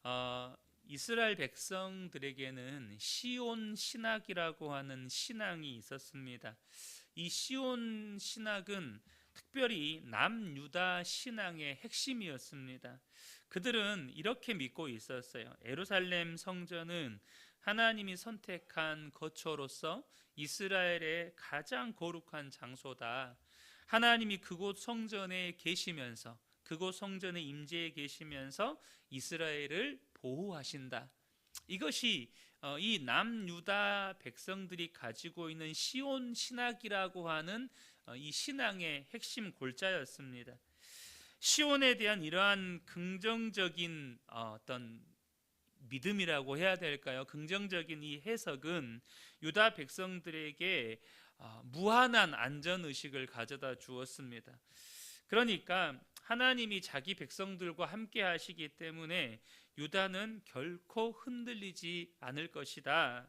어, 이스라엘 백성들에게는 시온 신학이라고 하는 신앙이 있었습니다. 이 시온 신학은 특별히 남유다 신앙의 핵심이었습니다. 그들은 이렇게 믿고 있었어요. 예루살렘 성전은 하나님이 선택한 거처로서 이스라엘의 가장 거룩한 장소다. 하나님이 그곳 성전에 계시면서, 그곳 성전에 임재해 계시면서 이스라엘을 보호하신다. 이것이 이 남유다 백성들이 가지고 있는 시온 신학이라고 하는 이 신앙의 핵심 골자였습니다. 시온에 대한 이러한 긍정적인 어떤 믿음이라고 해야 될까요? 긍정적인 이 해석은 유다 백성들에게 무한한 안전의식을 가져다 주었습니다. 그러니까 하나님이 자기 백성들과 함께 하시기 때문에 유다는 결코 흔들리지 않을 것이다.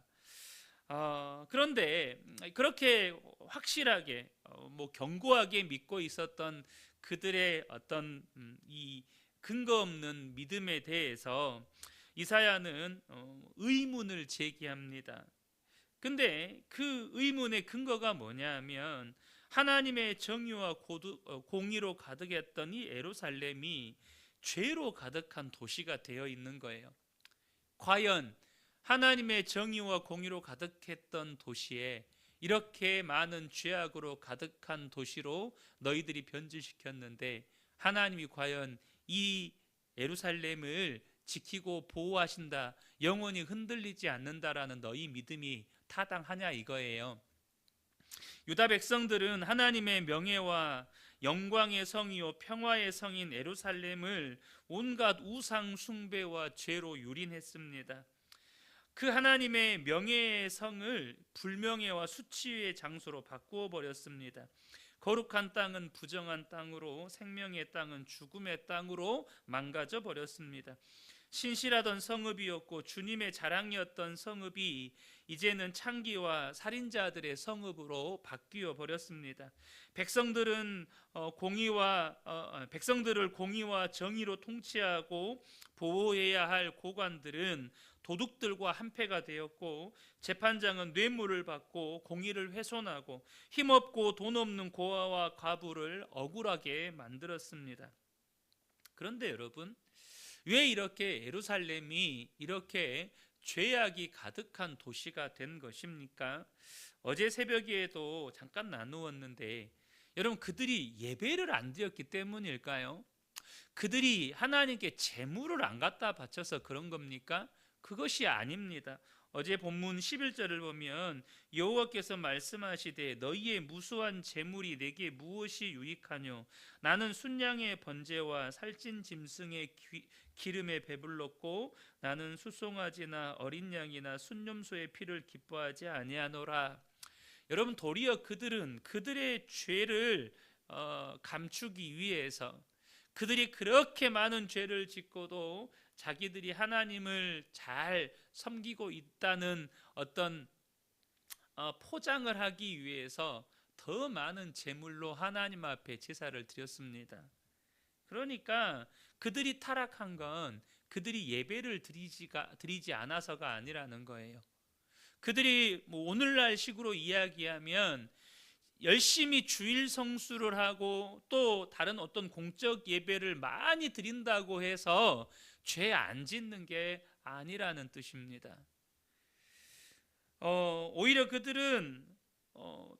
그런데 그렇게 확실하게 견고하게 믿고 있었던 그들의 어떤 이 근거 없는 믿음에 대해서 이사야는 의문을 제기합니다. 근데 그 의문의 근거가 뭐냐면 하나님의 정의와 공의로 가득했던 이 예루살렘이 죄로 가득한 도시가 되어 있는 거예요. 과연 하나님의 정의와 공의로 가득했던 도시에 이렇게 많은 죄악으로 가득한 도시로 너희들이 변질시켰는데 하나님이 과연 이 예루살렘을 지키고 보호하신다, 영원히 흔들리지 않는다라는 너희 믿음이 타당하냐 이거예요. 유다 백성들은 하나님의 명예와 영광의 성이요 평화의 성인 예루살렘을 온갖 우상 숭배와 죄로 유린했습니다. 그 하나님의 명예의 성을 불명예와 수치의 장소로 바꾸어 버렸습니다. 거룩한 땅은 부정한 땅으로, 생명의 땅은 죽음의 땅으로 망가져 버렸습니다. 신실하던 성읍이었고 주님의 자랑이었던 성읍이 이제는 창기와 살인자들의 성읍으로 바뀌어 버렸습니다. 백성들을 공의와 정의로 통치하고 보호해야 할 고관들은 도둑들과 한패가 되었고, 재판장은 뇌물을 받고 공의를 훼손하고 힘없고 돈 없는 고아와 과부를 억울하게 만들었습니다. 그런데 여러분, 왜 이렇게 예루살렘이 이렇게 죄악이 가득한 도시가 된 것입니까? 어제 새벽에도 잠깐 나누었는데 여러분, 그들이 예배를 안 드렸기 때문일까요? 그들이 하나님께 제물을 안 갖다 바쳐서 그런 겁니까? 그것이 아닙니다. 어제 본문 11절을 보면 여호와께서 말씀하시되 너희의 무수한 제물이 내게 무엇이 유익하뇨? 나는 순양의 번제와 살찐 짐승의 기름에 배불렀고 나는 수송아지나 어린 양이나 순념소의 피를 기뻐하지 아니하노라. 여러분, 도리어 그들은 그들의 죄를 감추기 위해서, 그들이 그렇게 많은 죄를 짓고도 자기들이 하나님을 잘 섬기고 있다는 어떤 포장을 하기 위해서 더 많은 제물로 하나님 앞에 제사를 드렸습니다. 그러니까 그들이 타락한 건 그들이 예배를 드리지 않아서가 아니라는 거예요. 그들이 오늘날 식으로 이야기하면 열심히 주일 성수를 하고 또 다른 어떤 공적 예배를 많이 드린다고 해서 죄 안 짓는 게 아니라는 뜻입니다. 오히려 그들은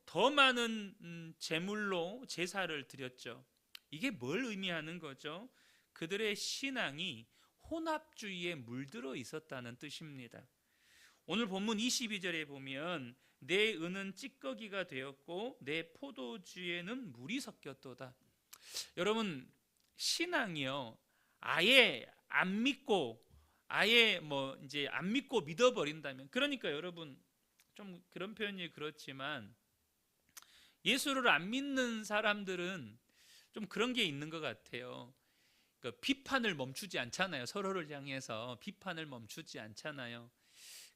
더 많은 제물로 제사를 드렸죠. 이게 뭘 의미하는 거죠? 그들의 신앙이 혼합주의에 물들어 있었다는 뜻입니다. 오늘 본문 22절에 보면 내 은은 찌꺼기가 되었고 내 포도주에는 물이 섞였도다. 여러분, 신앙이요, 아예 안 믿고 이제 안 믿고 믿어버린다면, 그러니까 여러분, 좀 그런 표현이 그렇지만 예수를 안 믿는 사람들은 좀 그런 게 있는 것 같아요. 비판을 멈추지 않잖아요. 서로를 향해서 비판을 멈추지 않잖아요.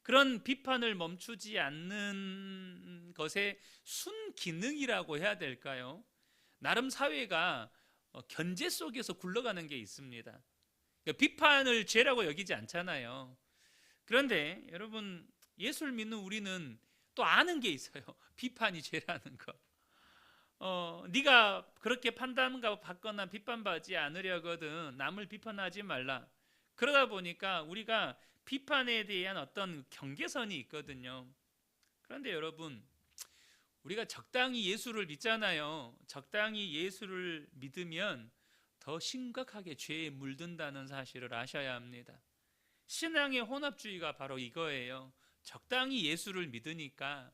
그런 비판을 멈추지 않는 것의 순기능이라고 해야 될까요? 나름 사회가 견제 속에서 굴러가는 게 있습니다. 비판을 죄라고 여기지 않잖아요. 그런데 여러분, 예수를 믿는 우리는 또 아는 게 있어요. 비판이 죄라는 거. 네가 그렇게 판단받거나 비판받지 않으려거든 남을 비판하지 말라. 그러다 보니까 우리가 비판에 대한 어떤 경계선이 있거든요. 그런데 여러분, 우리가 적당히 예수를 믿잖아요. 적당히 예수를 믿으면 더 심각하게 죄에 물든다는 사실을 아셔야 합니다. 신앙의 혼합주의가 바로 이거예요. 적당히 예수를 믿으니까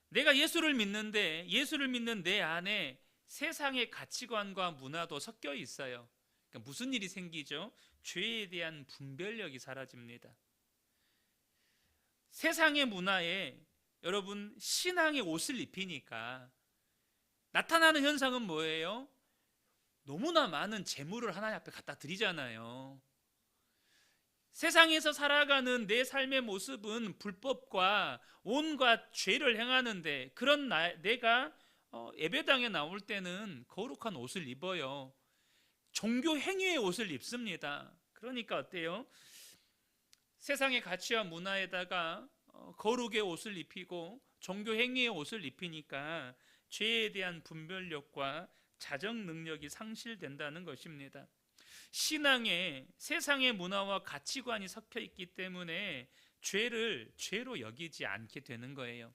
내가 예수를 믿는데 예수를 믿는 내 안에 세상의 가치관과 문화도 섞여 있어요. 그러니까 무슨 일이 생기죠? 죄에 대한 분별력이 사라집니다. 세상의 문화에 여러분 신앙의 옷을 입히니까 나타나는 현상은 뭐예요? 너무나 많은 재물을 하나님 앞에 갖다 드리잖아요. 세상에서 살아가는 내 삶의 모습은 불법과 온갖 죄를 행하는데 그런 내가 예배당에 나올 때는 거룩한 옷을 입어요. 종교 행위의 옷을 입습니다. 그러니까 어때요? 세상의 가치와 문화에다가 거룩의 옷을 입히고 종교 행위의 옷을 입히니까 죄에 대한 분별력과 자정 능력이 상실된다는 것입니다. 신앙에 세상의 문화와 가치관이 섞여 있기 때문에 죄를 죄로 여기지 않게 되는 거예요.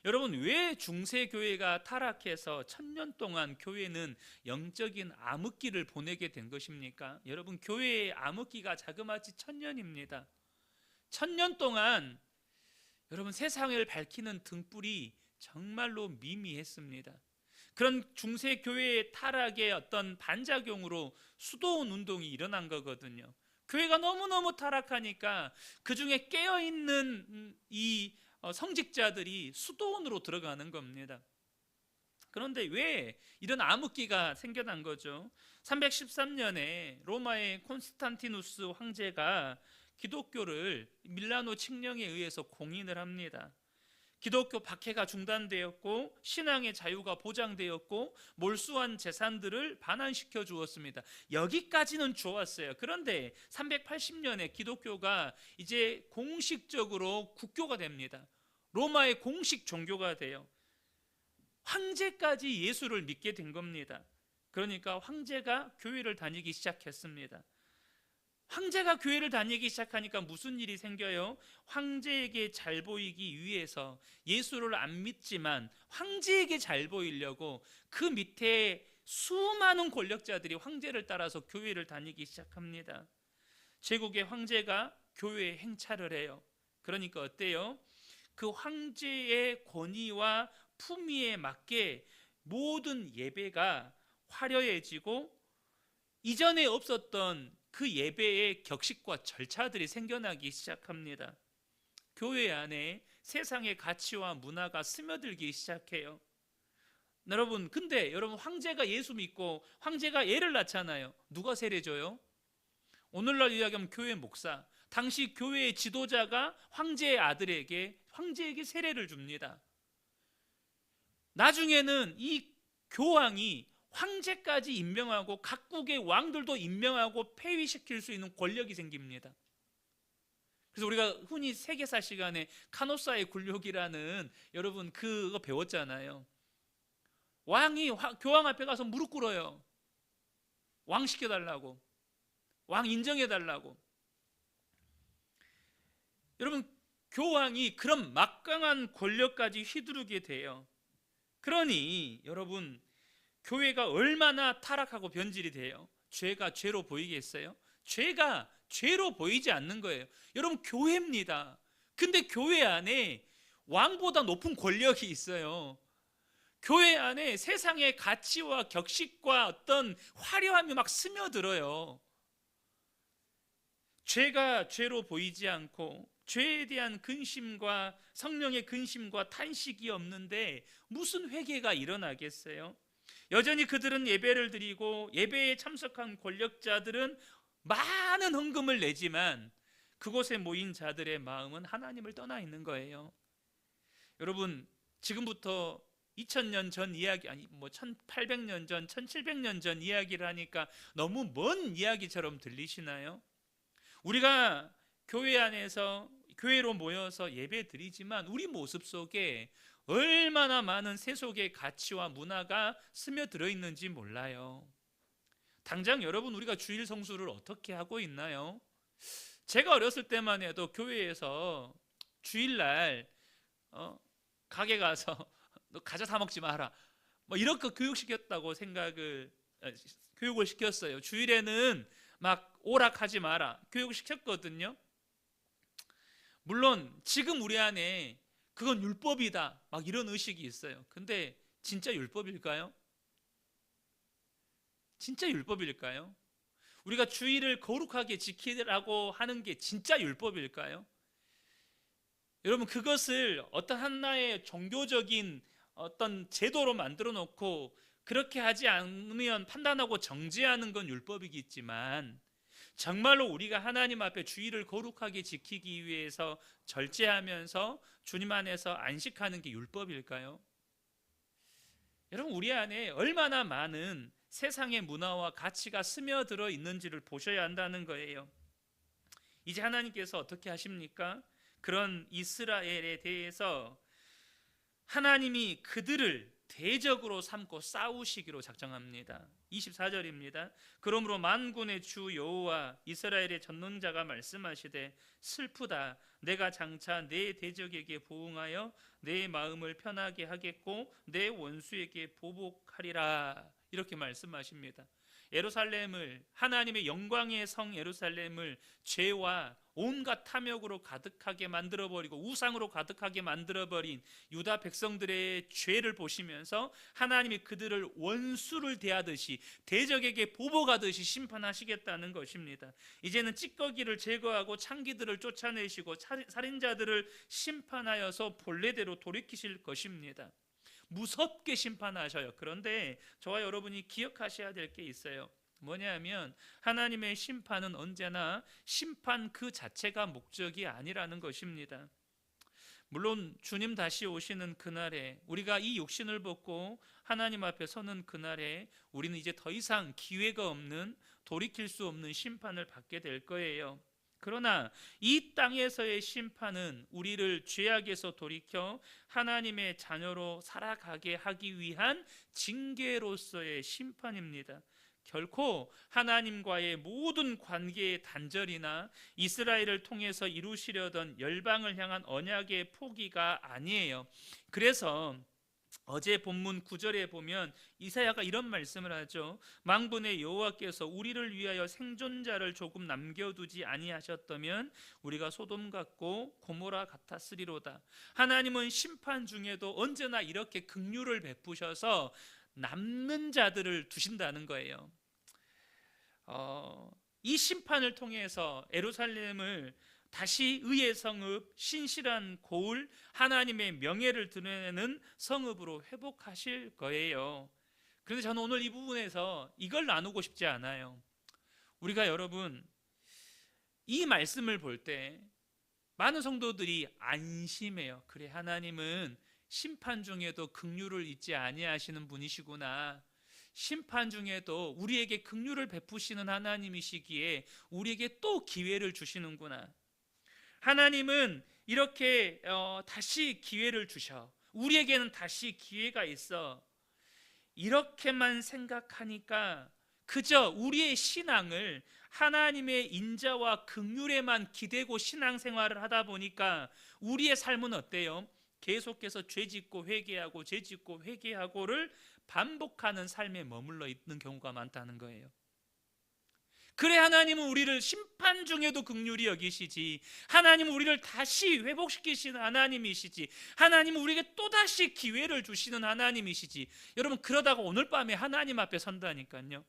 여러분, 왜 중세교회가 타락해서 1000년 동안 교회는 영적인 암흑기를 보내게 된 것입니까? 여러분, 교회의 암흑기가 자그마치 1000년입니다. 1000년 동안 여러분 세상을 밝히는 등불이 정말로 미미했습니다. 그런 중세교회의 타락의 어떤 반작용으로 수도원 운동이 일어난 거거든요. 교회가 너무너무 타락하니까 그 중에 깨어있는 이 성직자들이 수도원으로 들어가는 겁니다. 그런데 왜 이런 암흑기가 생겨난 거죠? 313년에 로마의 콘스탄티누스 황제가 기독교를 밀라노 칙령에 의해서 공인을 합니다. 기독교 박해가 중단되었고 신앙의 자유가 보장되었고 몰수한 재산들을 반환시켜 주었습니다. 여기까지는 좋았어요. 그런데 380년에 기독교가 이제 공식적으로 국교가 됩니다. 로마의 공식 종교가 돼요. 황제까지 예수를 믿게 된 겁니다. 그러니까 황제가 교회를 다니기 시작했습니다. 황제가 교회를 다니기 시작하니까 무슨 일이 생겨요? 황제에게 잘 보이기 위해서 예수를 안 믿지만 황제에게 잘 보이려고 그 밑에 수많은 권력자들이 황제를 따라서 교회를 다니기 시작합니다. 제국의 황제가 교회에 행차를 해요. 그러니까 어때요? 그 황제의 권위와 품위에 맞게 모든 예배가 화려해지고 이전에 없었던 그 예배의 격식과 절차들이 생겨나기 시작합니다. 교회 안에 세상의 가치와 문화가 스며들기 시작해요. 여러분, 근데 여러분 황제가 예수 믿고 황제가 애를 낳잖아요. 누가 세례줘요? 오늘날 이야기하면 교회 목사. 당시 교회의 지도자가 황제의 아들에게 황제에게 세례를 줍니다. 나중에는 이 교황이 황제까지 임명하고 각국의 왕들도 임명하고 폐위시킬 수 있는 권력이 생깁니다. 그래서 우리가 흔히 세계사 시간에 카노사의 굴욕이라는 여러분 그거 배웠잖아요. 왕이 교황 앞에 가서 무릎 꿇어요. 왕 시켜달라고, 왕 인정해달라고. 여러분, 교황이 그런 막강한 권력까지 휘두르게 돼요. 그러니 여러분, 교회가 얼마나 타락하고 변질이 돼요? 죄가 죄로 보이겠어요? 죄가 죄로 보이지 않는 거예요. 여러분, 교회입니다. 근데 교회 안에 왕보다 높은 권력이 있어요. 교회 안에 세상의 가치와 격식과 어떤 화려함이 막 스며들어요. 죄가 죄로 보이지 않고 죄에 대한 근심과 성령의 근심과 탄식이 없는데 무슨 회개가 일어나겠어요? 여전히 그들은 예배를 드리고 예배에 참석한 권력자들은 많은 헌금을 내지만 그곳에 모인 자들의 마음은 하나님을 떠나 있는 거예요. 여러분, 지금부터 2000년 전 이야기, 아니 뭐 1800년 전, 1700년 전 이야기를 하니까 너무 먼 이야기처럼 들리시나요? 우리가 교회 안에서 교회로 모여서 예배 드리지만 우리 모습 속에 얼마나 많은 세속의 가치와 문화가 스며들어 있는지 몰라요. 당장 여러분, 우리가 주일 성수를 어떻게 하고 있나요? 제가 어렸을 때만 해도 교회에서 주일날 가게 가서 너 과자 사 먹지 마라, 뭐 이렇게 교육시켰다고 교육을 시켰어요. 주일에는 막 오락하지 마라 교육시켰거든요. 물론 지금 우리 안에 그건 율법이다 막 이런 의식이 있어요. 근데 진짜 율법일까요? 진짜 율법일까요? 우리가 주일을 거룩하게 지키라고 하는 게 진짜 율법일까요? 여러분, 그것을 어떤 하나의 종교적인 어떤 제도로 만들어 놓고 그렇게 하지 않으면 판단하고 정죄하는 건 율법이겠지만, 정말로 우리가 하나님 앞에 주일을 거룩하게 지키기 위해서 절제하면서 주님 안에서 안식하는 게 율법일까요? 여러분, 우리 안에 얼마나 많은 세상의 문화와 가치가 스며들어 있는지를 보셔야 한다는 거예요. 이제 하나님께서 어떻게 하십니까? 그런 이스라엘에 대해서 하나님이 그들을 대적으로 삼고 싸우시기로 작정합니다. 24절입니다. 그러므로 만군의 주 여호와 이스라엘의 전능자가 말씀하시되 슬프다. 내가 장차 내 대적에게 보응하여 내 마음을 편하게 하겠고 내 원수에게 보복하리라. 이렇게 말씀하십니다. 예루살렘을, 하나님의 영광의 성 예루살렘을 죄와 온갖 탐욕으로 가득하게 만들어버리고 우상으로 가득하게 만들어버린 유다 백성들의 죄를 보시면서 하나님이 그들을 원수를 대하듯이 대적에게 보복하듯이 심판하시겠다는 것입니다. 이제는 찌꺼기를 제거하고 창기들을 쫓아내시고 살인자들을 심판하여서 본래대로 돌이키실 것입니다. 무섭게 심판하셔요. 그런데 저와 여러분이 기억하셔야 될 게 있어요. 뭐냐면 하나님의 심판은 언제나 심판 그 자체가 목적이 아니라는 것입니다. 물론 주님 다시 오시는 그날에, 우리가 이 육신을 벗고 하나님 앞에 서는 그날에 우리는 이제 더 이상 기회가 없는, 돌이킬 수 없는 심판을 받게 될 거예요. 그러나 이 땅에서의 심판은 우리를 죄악에서 돌이켜 하나님의 자녀로 살아가게 하기 위한 징계로서의 심판입니다. 결코 하나님과의 모든 관계의 단절이나 이스라엘을 통해서 이루시려던 열방을 향한 언약의 포기가 아니에요. 그래서 어제 본문 9절에 보면 이사야가 이런 말씀을 하죠. 만군의 여호와께서 우리를 위하여 생존자를 조금 남겨두지 아니하셨다면 우리가 소돔 같고 고모라 같았으리로다. 하나님은 심판 중에도 언제나 이렇게 긍휼을 베푸셔서 남는 자들을 두신다는 거예요. 이 심판을 통해서 예루살렘을 다시 의의 성읍, 신실한 고을, 하나님의 명예를 드러내는 성읍으로 회복하실 거예요. 그런데 저는 오늘 이 부분에서 이걸 나누고 싶지 않아요. 우리가 여러분, 이 말씀을 볼 때 많은 성도들이 안심해요. 그래, 하나님은 심판 중에도 긍휼을 잊지 아니하시는 분이시구나. 심판 중에도 우리에게 긍휼을 베푸시는 하나님이시기에 우리에게 또 기회를 주시는구나. 하나님은 이렇게 다시 기회를 주셔. 우리에게는 다시 기회가 있어. 이렇게만 생각하니까 그저 우리의 신앙을 하나님의 인자와 긍휼에만 기대고 신앙생활을 하다 보니까 우리의 삶은 어때요? 계속해서 죄짓고 회개하고 죄짓고 회개하고를 반복하는 삶에 머물러 있는 경우가 많다는 거예요. 그래, 하나님은 우리를 심판 중에도 긍휼히 여기시지, 하나님은 우리를 다시 회복시키시는 하나님이시지, 하나님은 우리에게 또다시 기회를 주시는 하나님이시지. 여러분, 그러다가 오늘 밤에 하나님 앞에 선다니까요.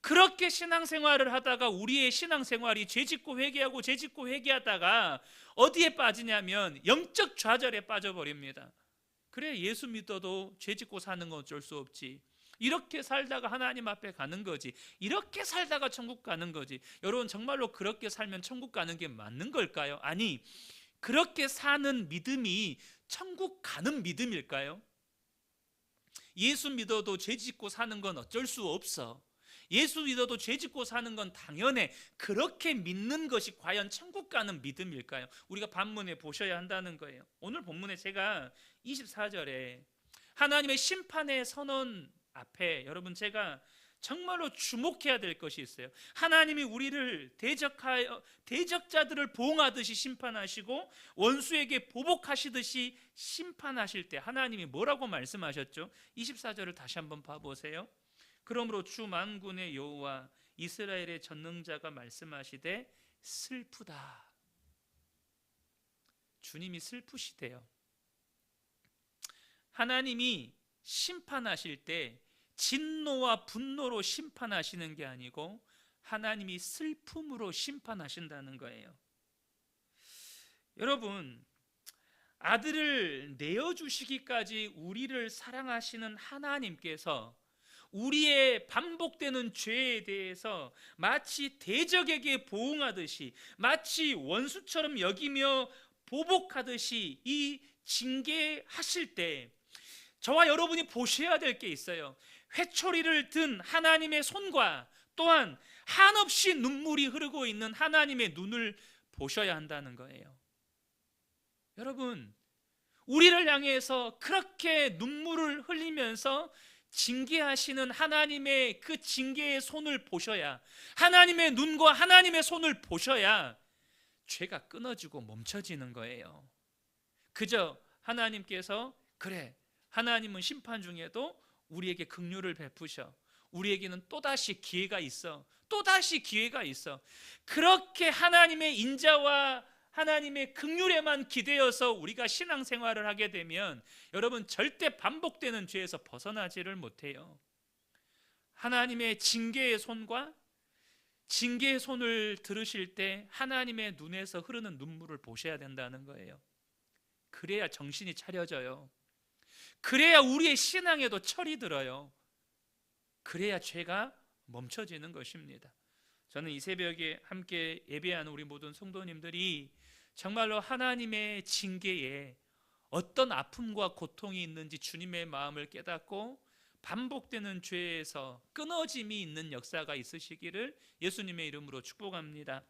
그렇게 신앙생활을 하다가 우리의 신앙생활이 죄짓고 회개하고 죄짓고 회개하다가 어디에 빠지냐면 영적 좌절에 빠져버립니다. 그래, 예수 믿어도 죄짓고 사는 건 어쩔 수 없지, 이렇게 살다가 하나님 앞에 가는 거지, 이렇게 살다가 천국 가는 거지. 여러분, 정말로 그렇게 살면 천국 가는 게 맞는 걸까요? 아니, 그렇게 사는 믿음이 천국 가는 믿음일까요? 예수 믿어도 죄 짓고 사는 건 어쩔 수 없어. 예수 믿어도 죄 짓고 사는 건 당연해. 그렇게 믿는 것이 과연 천국 가는 믿음일까요? 우리가 반문에 보셔야 한다는 거예요. 오늘 본문에 제가 24절에 하나님의 심판의 선언 앞에 여러분 제가 정말로 주목해야 될 것이 있어요. 하나님이 우리를 대적자들을 보응하듯이 심판하시고 원수에게 보복하시듯이 심판하실 때 하나님이 뭐라고 말씀하셨죠? 24절을 다시 한번 봐보세요. 그러므로 주 만군의 여호와 이스라엘의 전능자가 말씀하시되 슬프다. 주님이 슬프시대요. 하나님이 심판하실 때 진노와 분노로 심판하시는 게 아니고 하나님이 슬픔으로 심판하신다는 거예요. 여러분, 아들을 내어주시기까지 우리를 사랑하시는 하나님께서 우리의 반복되는 죄에 대해서 마치 대적에게 보응하듯이, 마치 원수처럼 여기며 보복하듯이 이 징계하실 때 저와 여러분이 보셔야 될 게 있어요. 회초리를 든 하나님의 손과 또한 한없이 눈물이 흐르고 있는 하나님의 눈을 보셔야 한다는 거예요. 여러분, 우리를 향해서 그렇게 눈물을 흘리면서 징계하시는 하나님의 그 징계의 손을 보셔야, 하나님의 눈과 하나님의 손을 보셔야 죄가 끊어지고 멈춰지는 거예요. 그저 하나님께서 그래, 하나님은 심판 중에도 우리에게 긍휼을 베푸셔, 우리에게는 또다시 기회가 있어, 또다시 기회가 있어, 그렇게 하나님의 인자와 하나님의 긍휼에만 기대어서 우리가 신앙생활을 하게 되면 여러분 절대 반복되는 죄에서 벗어나지를 못해요. 하나님의 징계의 손과 징계의 손을 들으실 때 하나님의 눈에서 흐르는 눈물을 보셔야 된다는 거예요. 그래야 정신이 차려져요. 그래야 우리의 신앙에도 철이 들어요. 그래야 죄가 멈춰지는 것입니다. 저는 이 새벽에 함께 예배하는 우리 모든 성도님들이 정말로 하나님의 징계에 어떤 아픔과 고통이 있는지 주님의 마음을 깨닫고 반복되는 죄에서 끊어짐이 있는 역사가 있으시기를 예수님의 이름으로 축복합니다.